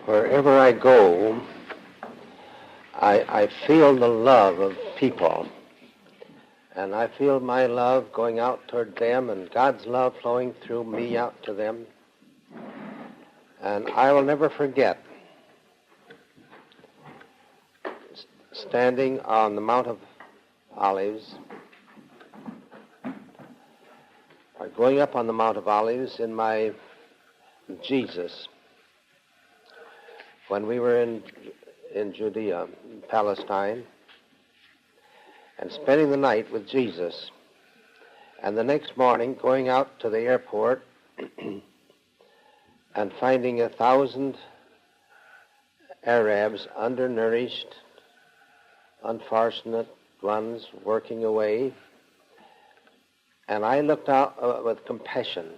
Wherever I go, I feel the love of people. And I feel my love going out toward them and God's love flowing through me out to them. And I will never forget standing on the Mount of Olives, or going up on the Mount of Olives in my Jesus, when we were in Judea, in Palestine, and spending the night with Jesus, and the next morning going out to the airport and finding 1,000 Arabs, undernourished, unfortunate ones, working away. And I looked out with compassion.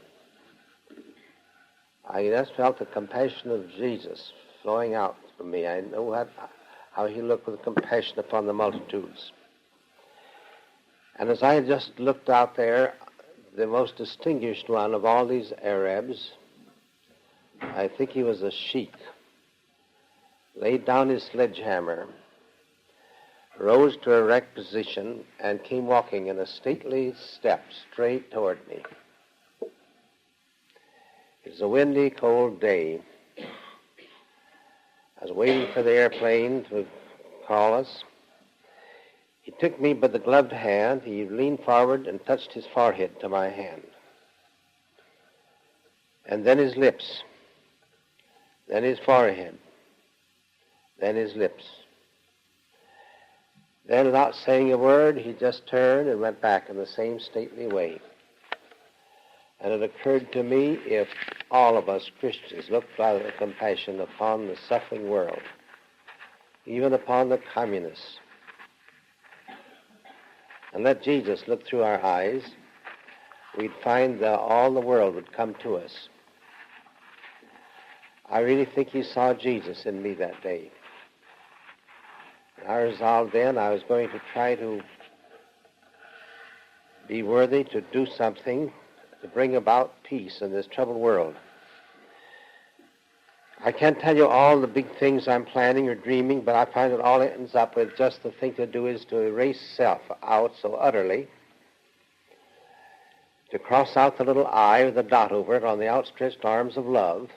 I just felt the compassion of Jesus flowing out from me. I know how he looked with compassion upon the multitudes. And as I just looked out there, the most distinguished one of all these Arabs, I think he was a sheik, laid down his sledgehammer, rose to a erect position, and came walking in a stately step straight toward me. It was a windy, cold day. I was waiting for the airplane to call us. He took me by the gloved hand. He leaned forward and touched his forehead to my hand. And then his lips. Then his forehead. Then his lips. Then, without saying a word, he just turned and went back in the same stately way. And it occurred to me, if all of us Christians looked with compassion upon the suffering world, even upon the communists, and let Jesus look through our eyes, we'd find that all the world would come to us. I really think he saw Jesus in me that day. I resolved then I was going to try to be worthy to do something to bring about peace in this troubled world. I can't tell you all the big things I'm planning or dreaming, but I find it all ends up with just the thing to do is to erase self out so utterly, to cross out the little I with a dot over it on the outstretched arms of love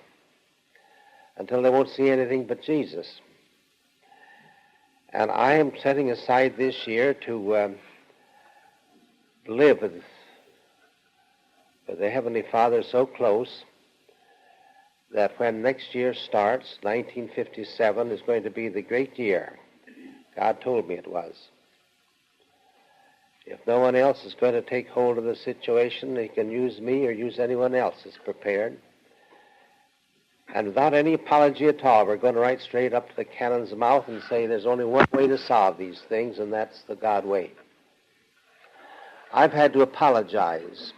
until they won't see anything but Jesus. And I am setting aside this year to live with the Heavenly Father so close that when next year starts, 1957 is going to be the great year. God told me it was. If no one else is going to take hold of the situation, he can use me or use anyone else that's prepared. And without any apology at all, we're going to write straight up to the cannon's mouth and say there's only one way to solve these things, and that's the God way. I've had to apologize.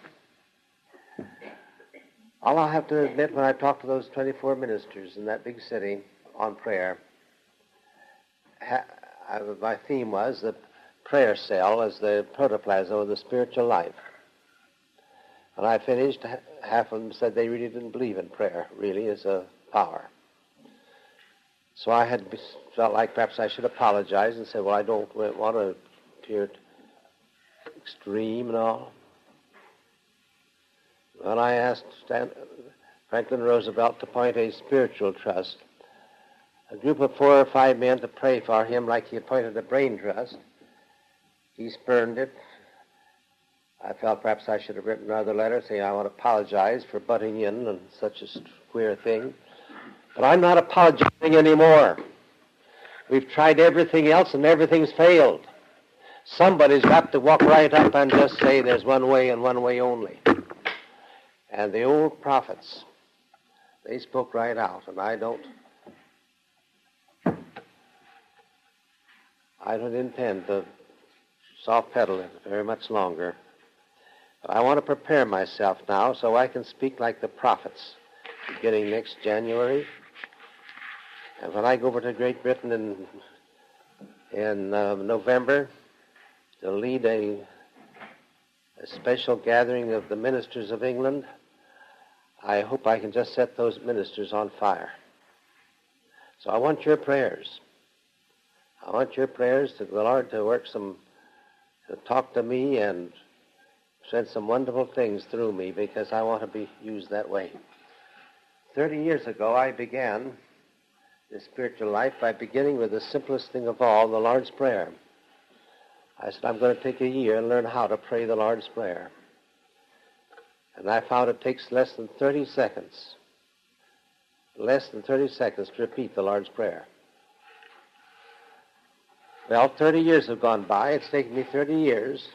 All I have to admit, when I talk to those 24 ministers in that big city on prayer, my theme was the prayer cell as the protoplasm of the spiritual life. When I finished, half of them said they really didn't believe in prayer, really, as a power. So I had felt like perhaps I should apologize and say, well, I don't want to appear extreme and all. When I asked Franklin Roosevelt to appoint a spiritual trust, a group of 4 or 5 men to pray for him like he appointed a brain trust, he spurned it. I felt perhaps I should have written another letter saying I want to apologize for butting in on such a queer thing. But I'm not apologizing anymore. We've tried everything else and everything's failed. Somebody's got to walk right up and just say there's one way and one way only. And the old prophets, they spoke right out, and I don't intend to soft pedal it very much longer. But I want to prepare myself now so I can speak like the prophets beginning next January. And when I go over to Great Britain in November to lead a special gathering of the ministers of England, I hope I can just set those ministers on fire. So I want your prayers. I want your prayers to the Lord to work to talk to me and said some wonderful things through me, because I want to be used that way. 30 years ago, I began this spiritual life by beginning with the simplest thing of all, the Lord's Prayer. I said, I'm going to take a year and learn how to pray the Lord's Prayer. And I found it takes less than 30 seconds. Less than 30 seconds to repeat the Lord's Prayer. Well, 30 years have gone by. It's taken me 30 years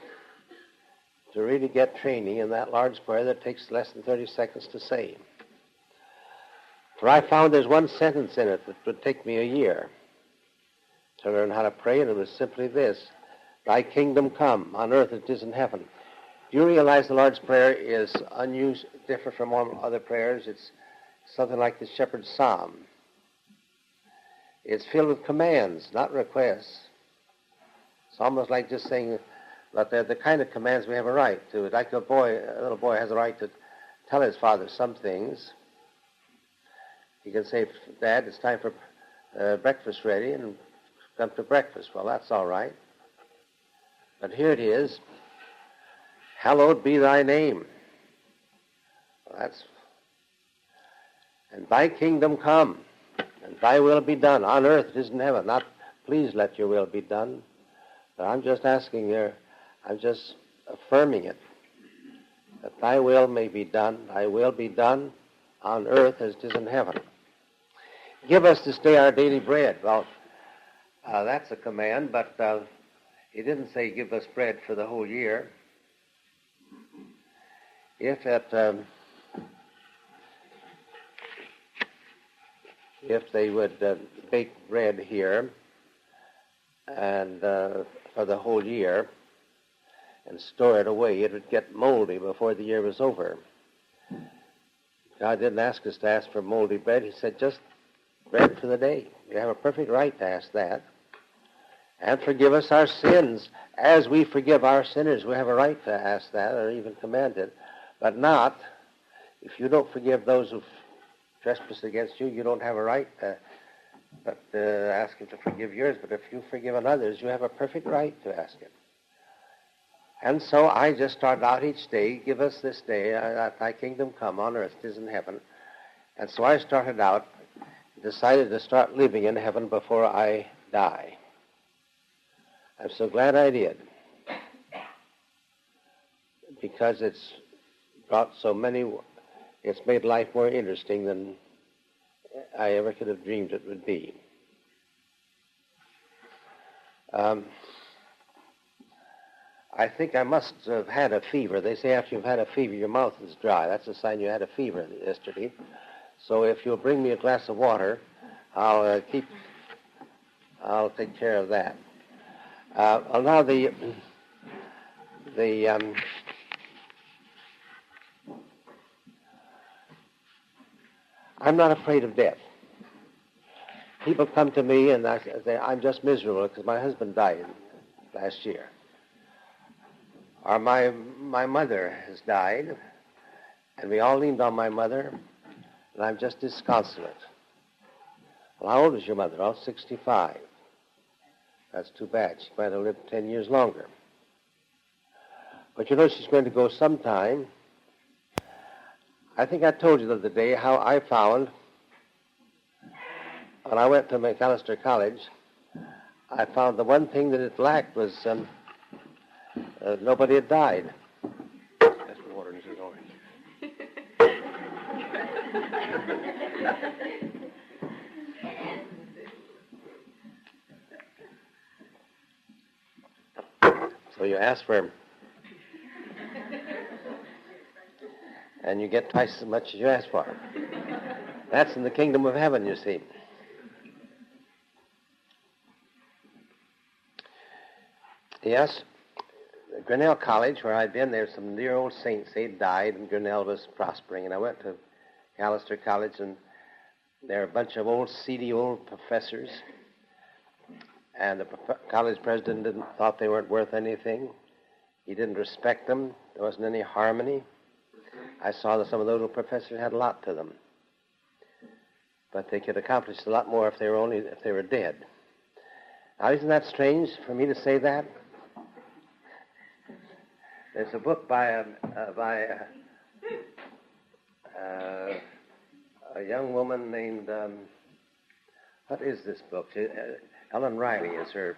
to really get training in that Lord's Prayer that takes less than 30 seconds to say. For I found there's one sentence in it that would take me a year to learn how to pray, and it was simply this: Thy kingdom come, on earth as it is in heaven. Do you realize the Lord's Prayer is different from all other prayers? It's something like the Shepherd's Psalm. It's filled with commands, not requests. It's almost like just saying, but they're the kind of commands we have a right to. Like a little boy has a right to tell his father some things. He can say, Dad, it's time for breakfast ready, and come to breakfast. Well, that's all right. But here it is, hallowed be thy name. Well, and thy kingdom come, and thy will be done, on earth as it is in heaven. Not, please let your will be done. But I'm just asking there, I'm just affirming it, that thy will may be done, thy will be done on earth as it is in heaven. Give us this day our daily bread. Well, that's a command, but he didn't say give us bread for the whole year. If they would bake bread here and for the whole year and store it away, it would get moldy before the year was over. God didn't ask us to ask for moldy bread. He said just bread for the day. You have a perfect right to ask that. And forgive us our sins as we forgive our sinners. We have a right to ask that, or even command it. But not, if you don't forgive those who trespass against you, you don't have a right to ask him to forgive yours. But if you've forgiven others, you have a perfect right to ask him. And so I just started out each day, give us this day, thy kingdom come on earth as it is in heaven. And so I started out, decided to start living in heaven before I die. I'm so glad I did, because it's brought it's made life more interesting than I ever could have dreamed it would be. I think I must have had a fever. They say after you've had a fever, your mouth is dry. That's a sign you had a fever yesterday. So if you'll bring me a glass of water, I'll take care of that. Well, now I'm not afraid of death. People come to me and I say, I'm just miserable because my husband died last year. Or my mother has died, and we all leaned on my mother, and I'm just disconsolate. Well, how old is your mother? Oh, 65. That's too bad. She might have lived 10 years longer. But you know she's going to go sometime. I think I told you the other day how I found, when I went to McAllister College, I found the one thing that it lacked was nobody had died. That's the water, Mrs. Orange. So you ask for, and you get twice as much as you ask for. That's in the kingdom of heaven, you see. Yes, Grinnell College, where I'd been, there's some dear old saints. They'd died, and Grinnell was prospering. And I went to Allister College, and there are a bunch of old, seedy old professors. And the college president thought they weren't worth anything. He didn't respect them. There wasn't any harmony. I saw that some of those little professors had a lot to them. but they could accomplish a lot more if they were dead. Now, isn't that strange for me to say that? There's a book by a young woman named, what is this book? Ellen Riley is her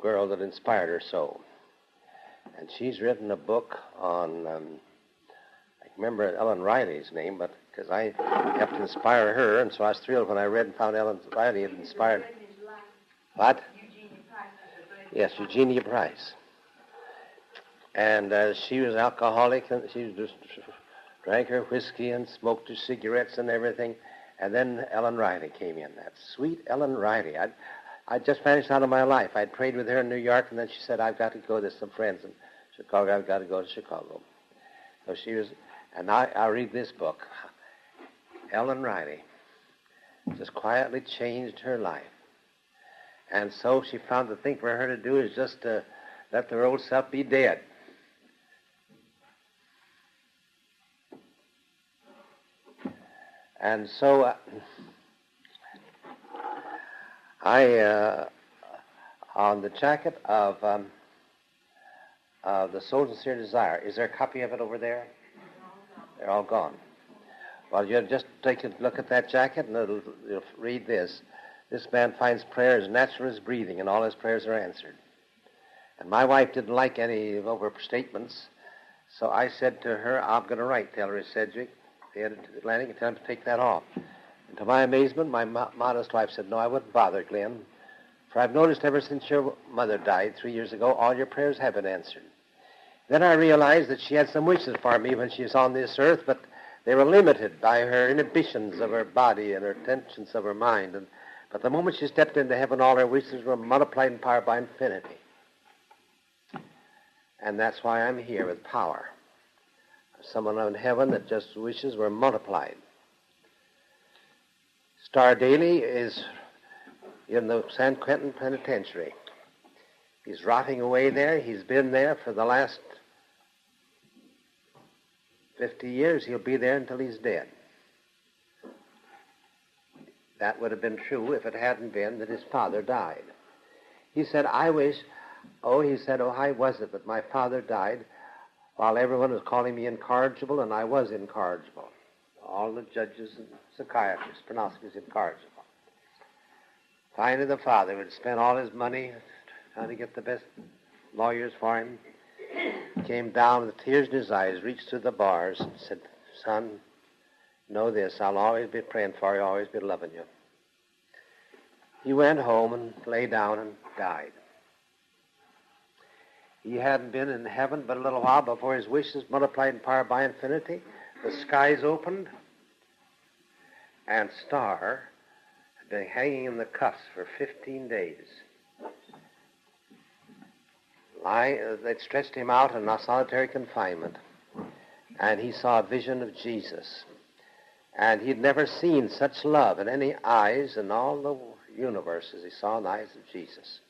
girl that inspired her so. And she's written a book on, I remember Ellen Riley's name, but because I helped inspire her, and so I was thrilled when I read and found Ellen Riley had inspired. What? Yes, Eugenia Price. And she was an alcoholic, and she just drank her whiskey and smoked her cigarettes and everything. And then Ellen Riley came in, that sweet Ellen Riley. I just vanished out of my life. I'd prayed with her in New York, and then she said, I've got to go. There's some friends in Chicago. I've got to go to Chicago. So she was, and I'll read this book. Ellen Riley just quietly changed her life. And so she found the thing for her to do is just to let their old self be dead. And so on the jacket of the Soul Sincere Desire, is there a copy of it over there? They're all gone. Well, you just take a look at that jacket and it'll read this. This man finds prayer as natural as breathing, and all his prayers are answered. And my wife didn't like any overstatements, so I said to her, I'm going to write to Ellery Sedgwick, the editor of Atlantic, and tell him to take that off. And to my amazement, my modest wife said, no, I wouldn't bother, Glenn, for I've noticed ever since your mother died 3 years ago, all your prayers have been answered. Then I realized that she had some wishes for me when she was on this earth, but they were limited by her inhibitions of her body and her tensions of her mind. But the moment she stepped into heaven, all her wishes were multiplied in power by infinity. And that's why I'm here with power. Someone in heaven that just wishes were multiplied. Starr Daily is in the San Quentin Penitentiary. He's rotting away there. He's been there for the last 50 years. He'll be there until he's dead. That would have been true if it hadn't been that his father died. He said, I wish, how was it that my father died while everyone was calling me incorrigible, and I was incorrigible. All the judges and psychiatrists pronounced me as incorrigible. Finally, the father would spend all his money trying to get the best lawyers for him. Came down with tears in his eyes, reached through the bars, and said, son, know this, I'll always be praying for you, always be loving you. He went home and lay down and died. He hadn't been in heaven but a little while before his wishes multiplied in power by infinity. The skies opened, and Starr had been hanging in the cuffs for 15 days. They'd stretched him out in solitary confinement, and he saw a vision of Jesus. And he'd never seen such love in any eyes in all the universe as he saw in the eyes of Jesus.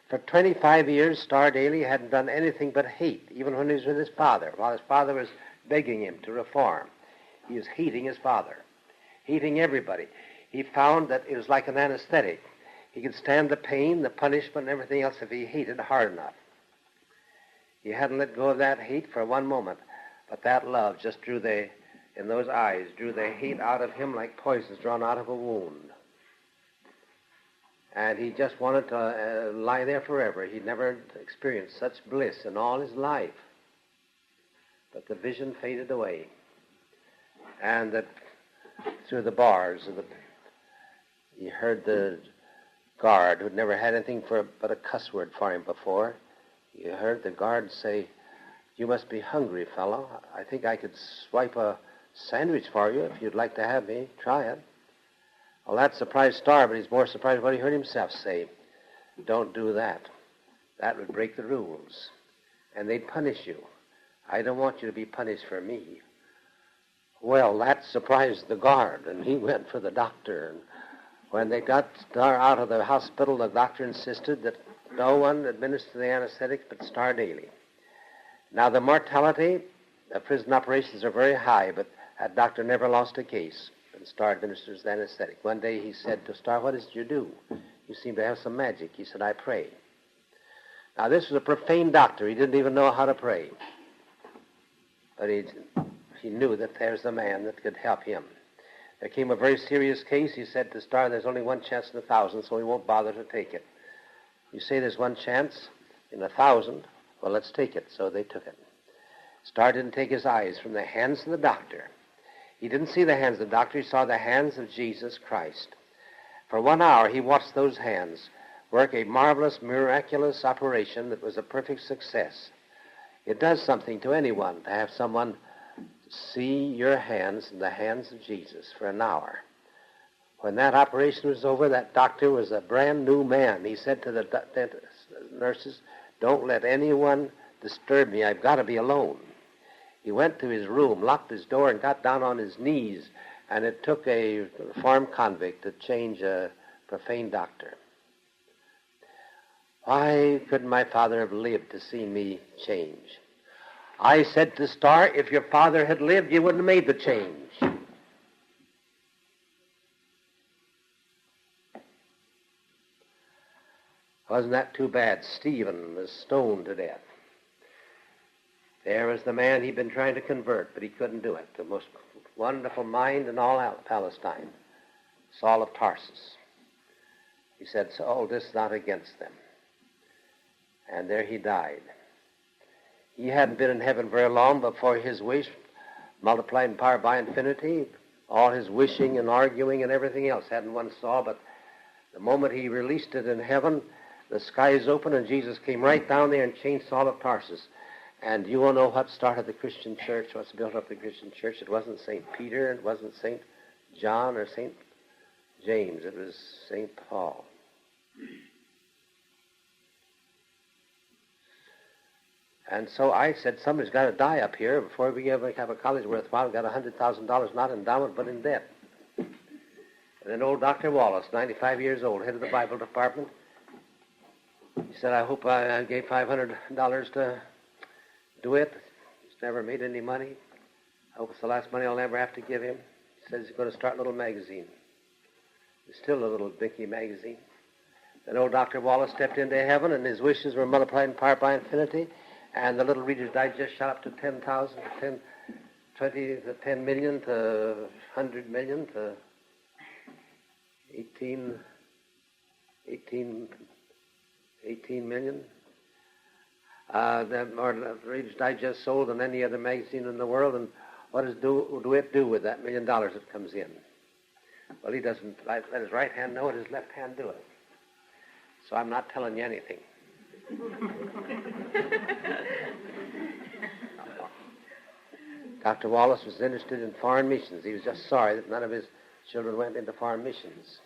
For 25 years, Starr Daily hadn't done anything but hate, even when he was with his father. While his father was begging him to reform, he was hating his father, hating everybody. He found that it was like an anesthetic. He could stand the pain, the punishment, and everything else if he hated hard enough. He hadn't let go of that hate for one moment, but that love just in those eyes, drew the hate out of him like poisons drawn out of a wound. And he just wanted to lie there forever. He'd never experienced such bliss in all his life. But the vision faded away. And that through the bars, he heard the guard, who'd never had anything but a cuss word for him before. He heard the guard say, you must be hungry, fellow. I think I could swipe a sandwich for you if you'd like to have me. Try it. Well, that surprised Starr, but he's more surprised what he heard himself say. Don't do that. That would break the rules. And they'd punish you. I don't want you to be punished for me. Well, that surprised the guard, and he went for the doctor. And when they got Starr out of the hospital, the doctor insisted that no one administer the anesthetic but Starr Daily. Now, the mortality of prison operations are very high, but that doctor never lost a case. and Starr administers the anesthetic. One day he said to Starr, "What is it you do? You seem to have some magic." He said, "I pray." Now, this was a profane doctor. He didn't even know how to pray. But he knew that there's a man that could help him. There came a very serious case. He said to Starr, "There's only one chance in 1,000, so we won't bother to take it." You say there's one chance in 1,000, well, let's take it. So they took it. Starr didn't take his eyes from the hands of the doctor. He didn't see the hands of the doctor. He saw the hands of Jesus Christ. For 1 hour, he watched those hands work a marvelous, miraculous operation that was a perfect success. It does something to anyone to have someone see your hands in the hands of Jesus for an hour. When that operation was over, that doctor was a brand new man. He said to the nurses, "Don't let anyone disturb me. I've got to be alone." He went to his room, locked his door, and got down on his knees, and it took a reformed convict to change a profane doctor. Why couldn't my father have lived to see me change? I said to Starr, if your father had lived, you wouldn't have made the change. Wasn't that too bad? Stephen was stoned to death. There was the man he'd been trying to convert, but he couldn't do it. The most wonderful mind in all Palestine, Saul of Tarsus. He said, "Saul, this is not against them." And there he died. He hadn't been in heaven very long before his wish, multiplied in power by infinity, all his wishing and arguing and everything else hadn't won Saul, but the moment he released it in heaven, the skies opened and Jesus came right down there and changed Saul of Tarsus. And you all know what started the Christian church, what's built up the Christian church. It wasn't St. Peter, it wasn't St. John or St. James, it was St. Paul. And so I said, somebody's got to die up here before we ever have a college worthwhile. We've got $100,000, not in endowment, but in debt. And then old Dr. Wallace, 95 years old, head of the Bible department, he said, "I hope I gave $500 to do it. He's never made any money. I hope it's the last money I'll ever have to give him." He says he's going to start a little magazine. It's still a little dinky magazine. Then old Dr. Wallace stepped into heaven, and his wishes were multiplied in power by infinity, and the little Reader's Digest shot up to 10,000, to 10, 20, to 10 million, to 100 million, to 18 million. The Reader's Digest sold than any other magazine in the world, and what does DeWitt do with that $1 million that comes in? Well, he doesn't let his right hand know it, his left hand do it. So I'm not telling you anything. Dr. Wallace was interested in foreign missions. He was just sorry that none of his children went into foreign missions.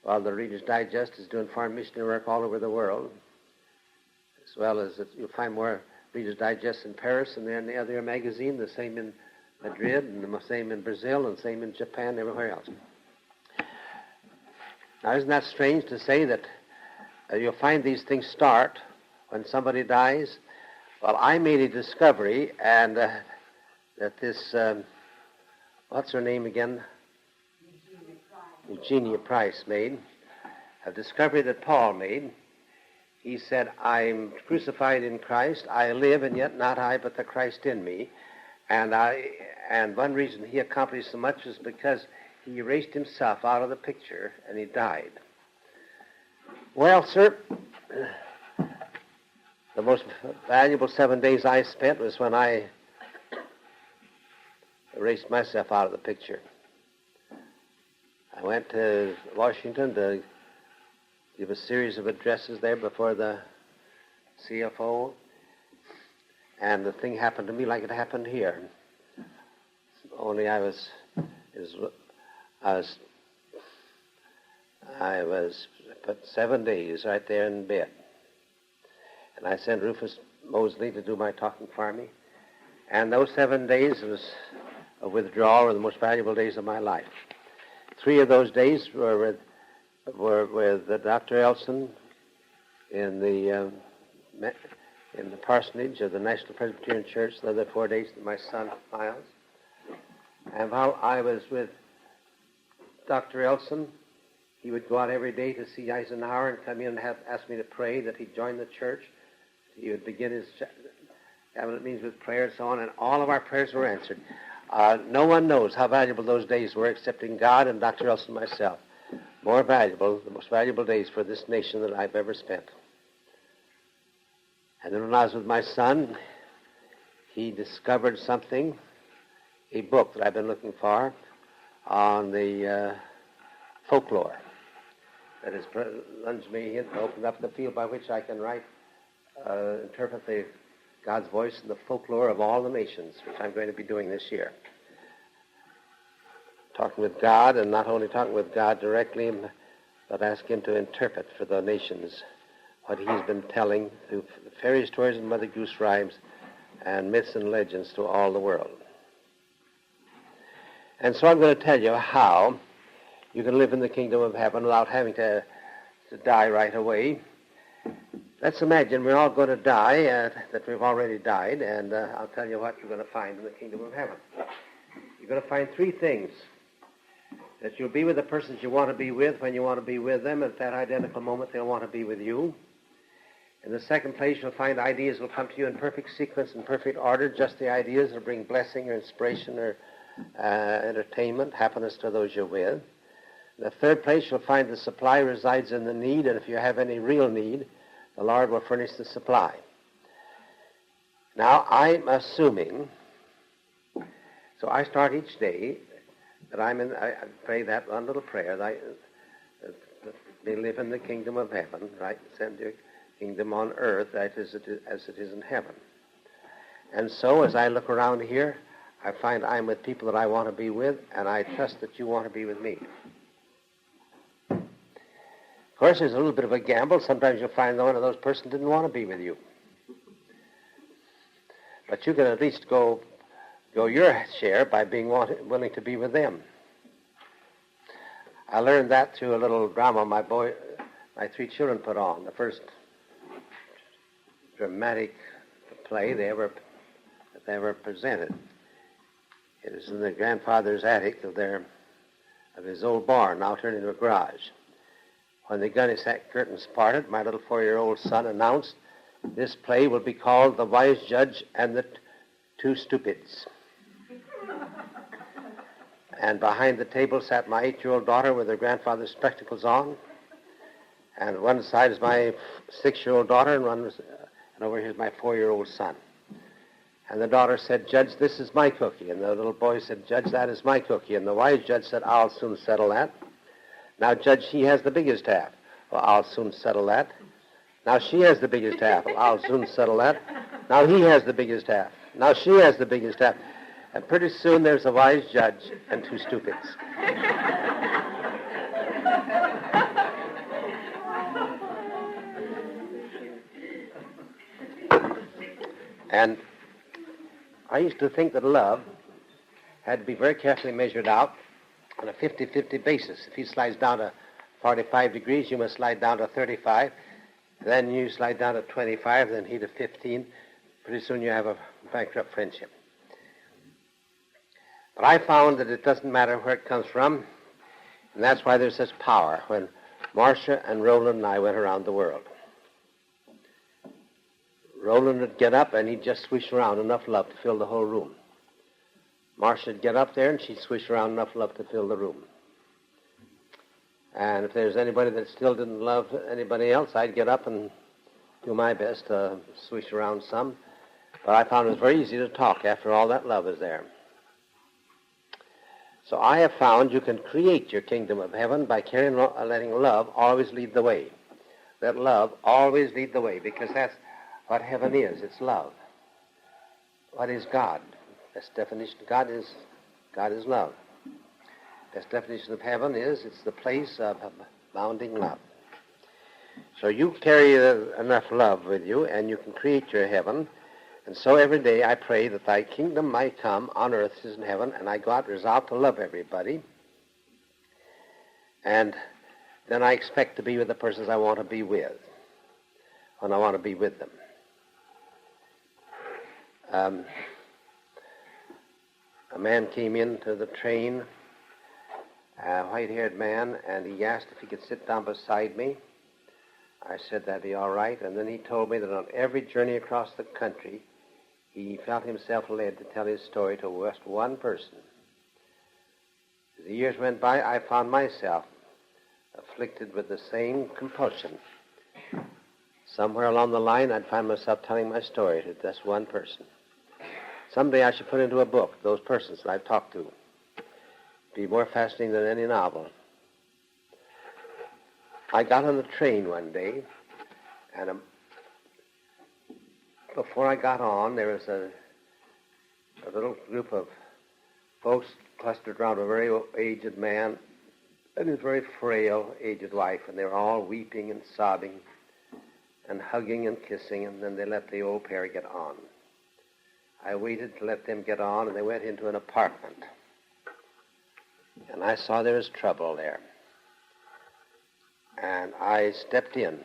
While the Reader's Digest is doing foreign missionary work all over the world, as well as you'll find more Reader's Digest in Paris than any other magazine, the same in Madrid, and the same in Brazil, and the same in Japan, everywhere else. Now, isn't that strange to say that you'll find these things start when somebody dies? Well, I made a discovery, and that this, what's her name again? Eugenia Price made, a discovery that Paul made. He said, "I'm crucified in Christ. I live, and yet not I, but the Christ in me." And one reason he accomplished so much is because he erased himself out of the picture, and he died. Well, sir, the most valuable 7 days I spent was when I erased myself out of the picture. I went to Washington to give a series of addresses there before the CFO, and the thing happened to me like it happened here. Only I was put 7 days right there in bed, and I sent Rufus Mosley to do my talking for me. And those 7 days of withdrawal were the most valuable days of my life. 3 of those days were with Dr. Elson in the parsonage of the National Presbyterian Church. The other 4 days with my son Miles. And while I was with Dr. Elson, he would go out every day to see Eisenhower and come in and ask me to pray that he'd join the church. He would begin his cabinet meetings with prayer and so on, and all of our prayers were answered. No one knows how valuable those days were excepting God and Dr. Elson and myself. More valuable, the most valuable days for this nation that I've ever spent. And then when I was with my son, he discovered something, a book that I've been looking for on the folklore that has plunged me in, opened up the field by which I can interpret God's voice in the folklore of all the nations, which I'm going to be doing this year. Talking with God, and not only talking with God directly, but ask him to interpret for the nations what he's been telling through fairy stories and Mother Goose rhymes and myths and legends to all the world. And so I'm going to tell you how you can live in the kingdom of heaven without having to die right away. Let's imagine we're all going to die, that we've already died, and I'll tell you what you're going to find in the kingdom of heaven. You're going to find three things. That you'll be with the persons you want to be with when you want to be with them. At that identical moment, they'll want to be with you. In the second place, you'll find ideas will come to you in perfect sequence and perfect order, just the ideas that bring blessing or inspiration or entertainment, happiness to those you're with. In the third place, you'll find the supply resides in the need, and if you have any real need, the Lord will furnish the supply. Now, I'm assuming, so I start each day that I pray that one little prayer, that they live in the kingdom of heaven, right? Send your kingdom on earth as it is in heaven. And so as I look around here, I find I'm with people that I want to be with, and I trust that you want to be with me. Of course, there's a little bit of a gamble. Sometimes you'll find that one of those persons didn't want to be with you. But you can at least go your share by being willing to be with them. I learned that through a little drama my three children put on, the first dramatic play they ever presented. It was in the grandfather's attic of his old barn, now turned into a garage. When the gunny sack curtains parted, my little 4-year-old son announced, "This play will be called The Wise Judge and the Two Stupids." And behind the table sat my 8-year-old daughter with her grandfather's spectacles on. And one side is my 6-year-old daughter, and over here is my 4-year-old son. And the daughter said, "Judge, this is my cookie." And the little boy said, "Judge, that is my cookie." And the wise judge said, "I'll soon settle that." "Now, Judge, he has the biggest half." "Well, I'll soon settle that." "Now she has the biggest half." "Well, I'll soon settle that." "Now he has the biggest half." "Now she has the biggest half." And pretty soon there's a wise judge and two stupids. And I used to think that love had to be very carefully measured out on a 50-50 basis. If he slides down to 45 degrees, you must slide down to 35. Then you slide down to 25, then he to 15. Pretty soon you have a bankrupt friendship. But I found that it doesn't matter where it comes from, and that's why there's such power when Marcia and Roland and I went around the world. Roland would get up and he'd just swish around enough love to fill the whole room. Marcia would get up there and she'd swish around enough love to fill the room. And if there's anybody that still didn't love anybody else, I'd get up and do my best to swish around some. But I found it was very easy to talk after all that love is there. So I have found you can create your kingdom of heaven by letting love always lead the way. Let love always lead the way, because that's what heaven is. It's love. What is God? Best definition of God is love. Best definition of heaven is it's the place of abounding love. So you carry enough love with you, and you can create your heaven. And so every day I pray that thy kingdom might come on earth as in heaven, and I go out resolved to love everybody. And then I expect to be with the persons I want to be with when I want to be with them. A man came into the train a white-haired man, and he asked if he could sit down beside me. I said that'd be all right, and then he told me that on every journey across the country, he felt himself led to tell his story to just one person. As the years went by, I found myself afflicted with the same compulsion. Somewhere along the line, I'd find myself telling my story to just one person. Someday I should put into a book those persons that I've talked to. It'd be more fascinating than any novel. I got on the train one day, and before I got on, there was a little group of folks clustered around a very aged man and his very frail, aged wife, and they were all weeping and sobbing and hugging and kissing, and then they let the old pair get on. I waited to let them get on, and they went into an apartment. And I saw there was trouble there. And I stepped in.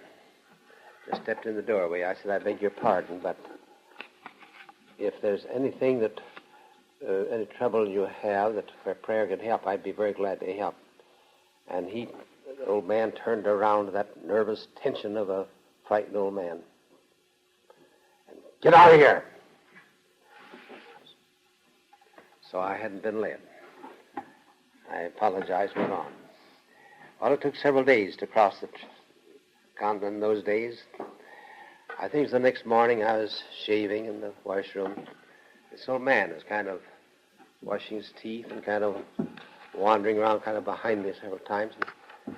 Just stepped in the doorway. I said, I beg your pardon, but if there's anything that, any trouble you have that where prayer could help, I'd be very glad to help. And the old man turned around, that nervous tension of a frightened old man. And, get out of here! So I hadn't been led. I apologized, went on. Well, it took several days to cross the continent in those days. I think it was the next morning I was shaving in the washroom. This old man was kind of washing his teeth and kind of wandering around kind of behind me several times. And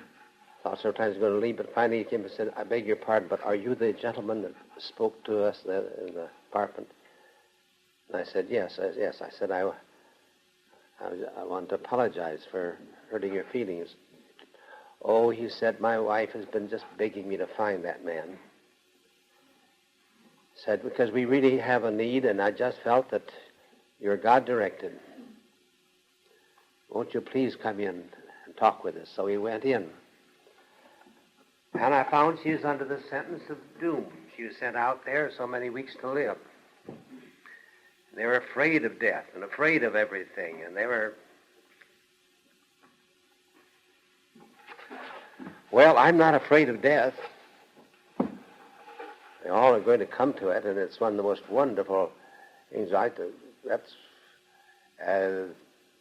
thought several times he was going to leave, but finally he came and said, I beg your pardon, but are you the gentleman that spoke to us in the apartment? And I said, yes. I said, I want to apologize for hurting your feelings. Oh, he said, my wife has been just begging me to find that man. Said, because we really have a need, and I just felt that you're God-directed. Won't you please come in and talk with us? So he went in. And I found she was under the sentence of doom. She was sent out there so many weeks to live. They were afraid of death and afraid of everything, and they were... Well, I'm not afraid of death. They all are going to come to it, and it's one of the most wonderful things.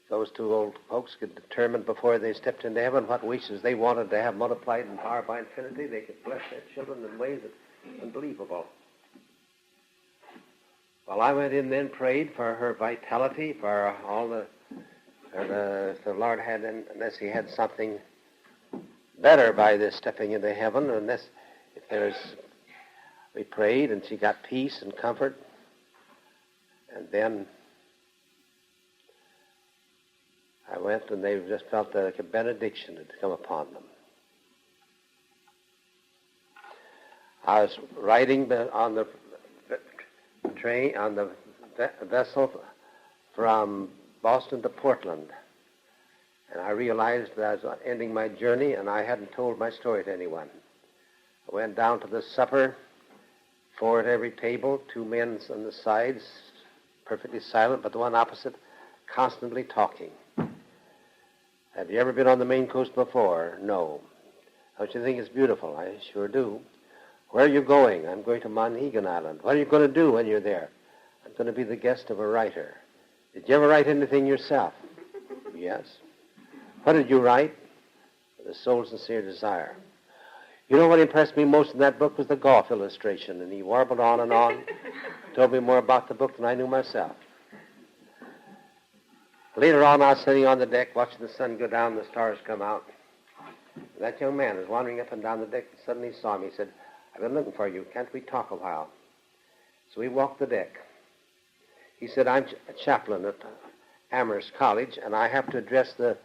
Those two old folks could determine before they stepped into heaven what wishes they wanted to have multiplied in power by infinity. They could bless their children in ways that are unbelievable. Well, I went in then, prayed for her vitality, for all the Lord had, unless he had something better by this stepping into heaven, we prayed, and she got peace and comfort. And then I went, and they just felt like a benediction had come upon them. I was riding on the train, on the vessel from Boston to Portland, and I realized that I was ending my journey, and I hadn't told my story to anyone. I went down to the supper, 4 at every table, 2 men on the sides, perfectly silent, but the one opposite constantly talking. Have you ever been on the Maine coast before? No. Don't you think it's beautiful? I sure do. Where are you going? I'm going to Monhegan Island. What are you going to do when you're there? I'm going to be the guest of a writer. Did you ever write anything yourself? Yes. What did you write? With a soul's sincere desire. You know what impressed me most in that book was the golf illustration, and he warbled on and on, told me more about the book than I knew myself. Later on, I was sitting on the deck watching the sun go down and the stars come out. And that young man was wandering up and down the deck and suddenly saw me. He said, I've been looking for you. Can't we talk a while? So we walked the deck. He said, I'm a chaplain at Amherst College, and I have to address the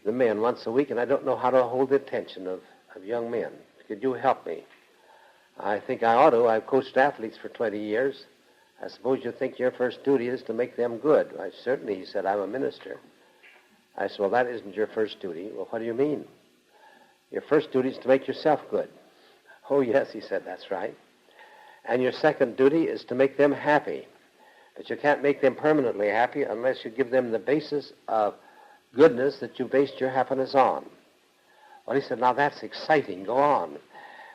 men once a week, and I don't know how to hold the attention of young men. Could you help me? I think I ought to. I've coached athletes for 20 years. I suppose you think your first duty is to make them good. Certainly, he said, I'm a minister. I said, well, that isn't your first duty. Well, what do you mean? Your first duty is to make yourself good. Oh, yes, he said, that's right. And your second duty is to make them happy. But you can't make them permanently happy unless you give them the basis of goodness that you based your happiness on. Well, he said, now that's exciting. Go on.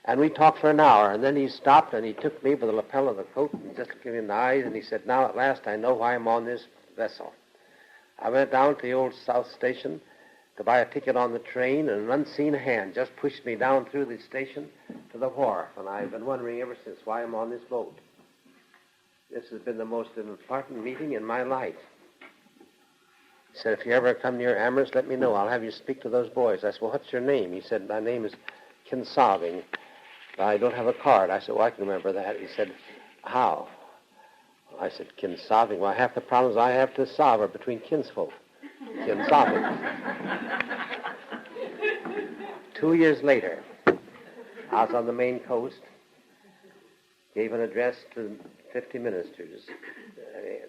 And we talked for an hour, and then he stopped, and he took me by the lapel of the coat and just gave me the eyes, and he said, now at last I know why I'm on this vessel. I went down to the old South Station to buy a ticket on the train, and an unseen hand just pushed me down through the station to the wharf, and I've been wondering ever since why I'm on this boat. This has been the most important meeting in my life. He said, if you ever come near Amherst, let me know. I'll have you speak to those boys. I said, well, what's your name? He said, my name is Kinsaving. I don't have a card. I said, well, I can remember that. He said, how? I said, Kinsaving. Well, half the problems I have to solve are between kinsfolk. Kinsaving. 2 years later, I was on the Maine coast, gave an address to 50 ministers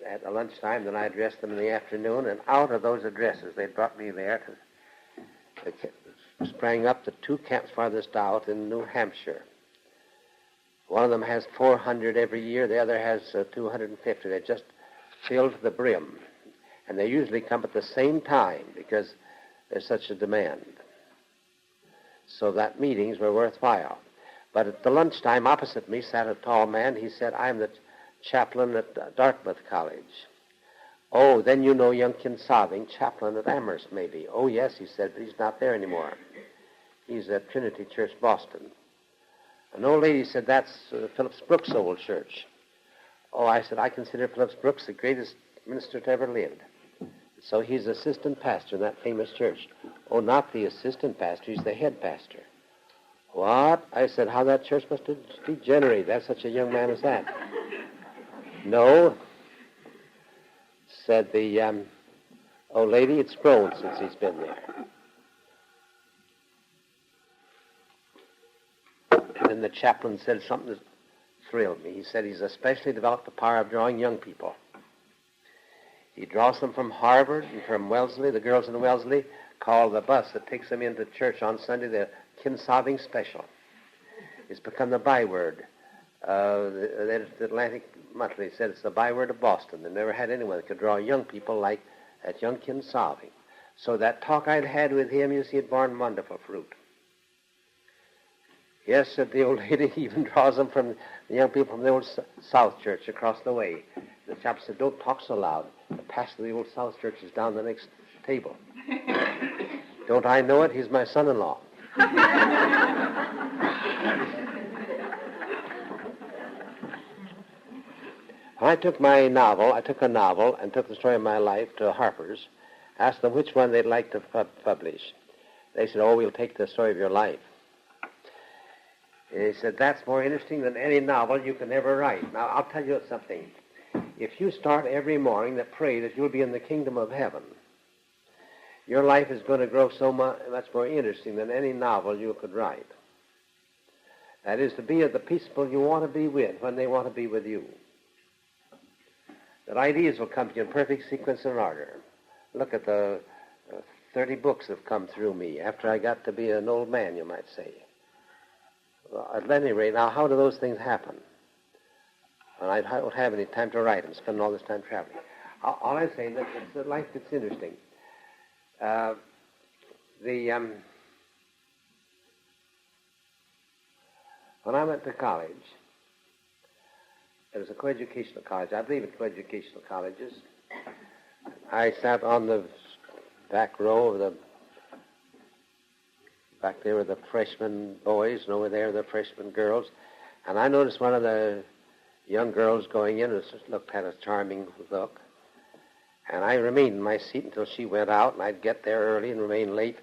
at the lunchtime, then I addressed them in the afternoon, and out of those addresses, they brought me there sprang up the 2 Camps Farthest Out in New Hampshire. One of them has 400 every year, the other has 250. They're just filled to the brim, and they usually come at the same time because there's such a demand. So that meetings were worthwhile. But at the lunchtime opposite me sat a tall man. He said, I'm the chaplain at Dartmouth College. Oh, then you know young Kinsaving, chaplain at Amherst, maybe. Oh, yes, he said, but he's not there anymore. He's at Trinity Church, Boston. An old lady said, that's Phillips Brooks' old church. Oh, I said, I consider Phillips Brooks the greatest minister to ever lived. So he's assistant pastor in that famous church. Oh, not the assistant pastor, he's the head pastor. What? I said, how that church must have degenerated. That's such a young man as that. No, said the old lady, it's grown since he's been there. And then the chaplain said something that thrilled me. He said he's especially developed the power of drawing young people. He draws them from Harvard and from Wellesley. The girls in Wellesley call the bus that takes them into church on Sunday the Kinsaving Special. It's become the byword. The Atlantic Monthly said it's the byword of Boston. They never had anyone that could draw young people like that young Kinsaving. So that talk I'd had with him, you see, it borne wonderful fruit. Yes, said the old lady, he even draws them from the young people from the old South Church across the way. The chap said, don't talk so loud. The pastor of the old South Church is down the next table. Don't I know it? He's my son-in-law. I took a novel and took the story of my life to Harper's, asked them which one they'd like to publish. They said, oh, we'll take the story of your life. He said, that's more interesting than any novel you can ever write. Now, I'll tell you something. If you start every morning to pray that you'll be in the kingdom of heaven, your life is going to grow so much more interesting than any novel you could write. That is, to be of the people you want to be with when they want to be with you. That ideas will come to you in perfect sequence and order. Look at the 30 books that have come through me after I got to be an old man, you might say. Well, at any rate, now, how do those things happen? And I don't have any time to write them, spend all this time traveling. All I'm saying is that life gets interesting. When I went to college, it was a coeducational college. I believe in coeducational colleges. I sat on the back row of back there were the freshman boys, and over there were the freshman girls. And I noticed one of the young girls going in had a charming look. And I remained in my seat until she went out, and I'd get there early and remain late.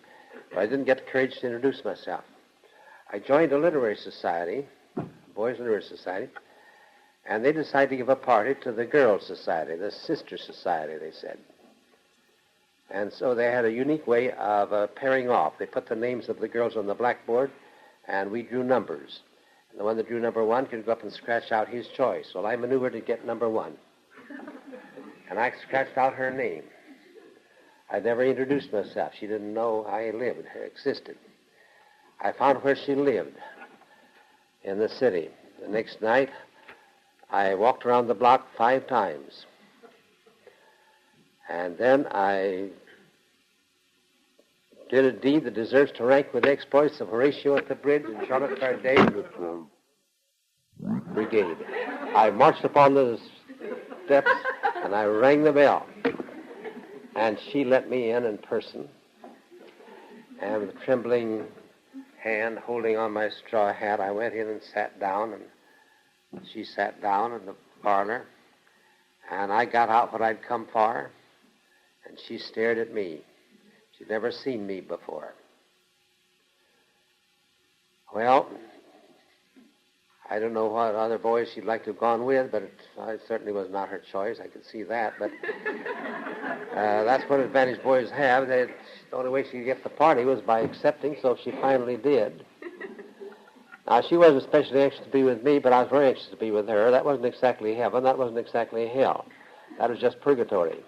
But I didn't get the courage to introduce myself. I joined a literary society, boys' literary society, and they decided to give a party to the girls' society, the sister society, they said. And so they had a unique way of pairing off. They put the names of the girls on the blackboard, and we drew numbers. And the one that drew number 1 could go up and scratch out his choice. Well, I maneuvered to get number 1. And I scratched out her name. I'd never introduced myself. She didn't know I existed. I found where she lived in the city. The next night, I walked around the block 5 times. And then I did a deed that deserves to rank with exploits of Horatio at the bridge and Charlotte Corday brigade. I marched upon the steps and I rang the bell. And she let me in person. And with a trembling hand holding on my straw hat, I went in and sat down, and she sat down in the parlor. And I got out what I'd come for, and she stared at me. She'd never seen me before. Well, I don't know what other boys she'd like to have gone with, but it certainly was not her choice. I could see that. But that's what advantage boys have. The only way she could get the party was by accepting, so she finally did. Now, she wasn't especially anxious to be with me, but I was very anxious to be with her. That wasn't exactly heaven. That wasn't exactly hell. That was just purgatory.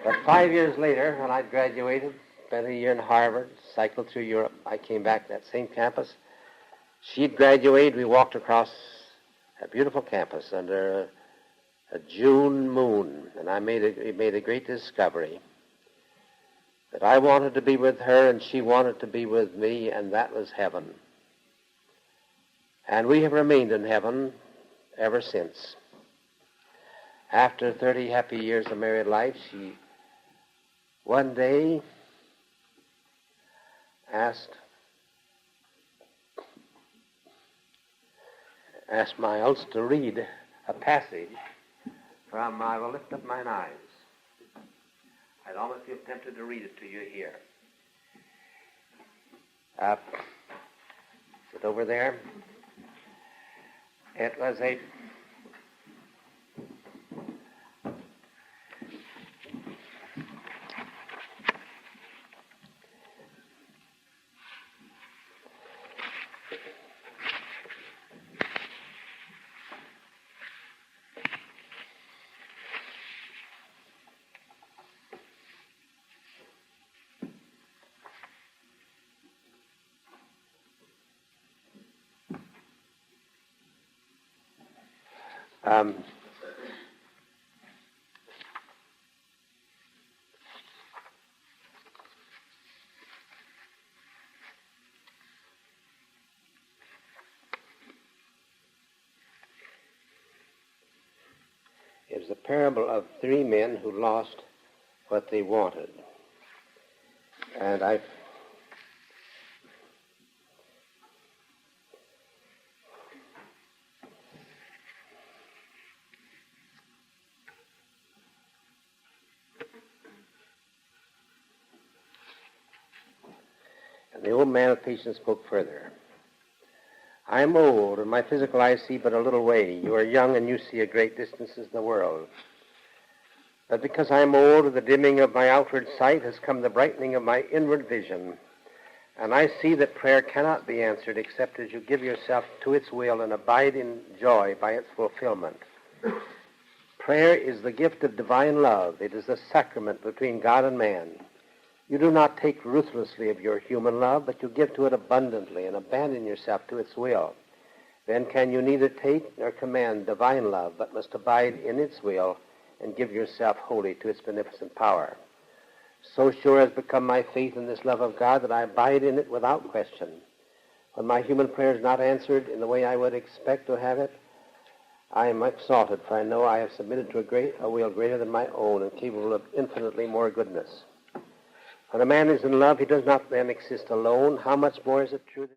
But 5 years later, when I'd graduated, spent a year in Harvard, cycled through Europe, I came back to that same campus. She'd graduated. We walked across a beautiful campus under a June moon, and I made a great discovery that I wanted to be with her and she wanted to be with me, and that was heaven. And we have remained in heaven ever since. After 30 happy years of married life, she one day asked Miles to read a passage from I Will Lift Up Mine Eyes. I'd almost feel tempted to read it to you here. Is it over there? It was a it was a parable of three men who lost what they wanted. And the old man of patience spoke further. I am old, and my physical eyes see but a little way. You are young, and you see a great distances in the world. But because I am old, with the dimming of my outward sight has come the brightening of my inward vision. And I see that prayer cannot be answered except as you give yourself to its will and abide in joy by its fulfillment. Prayer is the gift of divine love. It is the sacrament between God and man. You do not take ruthlessly of your human love, but you give to it abundantly and abandon yourself to its will. Then can you neither take nor command divine love, but must abide in its will and give yourself wholly to its beneficent power. So sure has become my faith in this love of God that I abide in it without question. When my human prayer is not answered in the way I would expect to have it, I am exalted, for I know I have submitted to a will greater than my own and capable of infinitely more goodness. When a man is in love, he does not then exist alone. How much more is it true that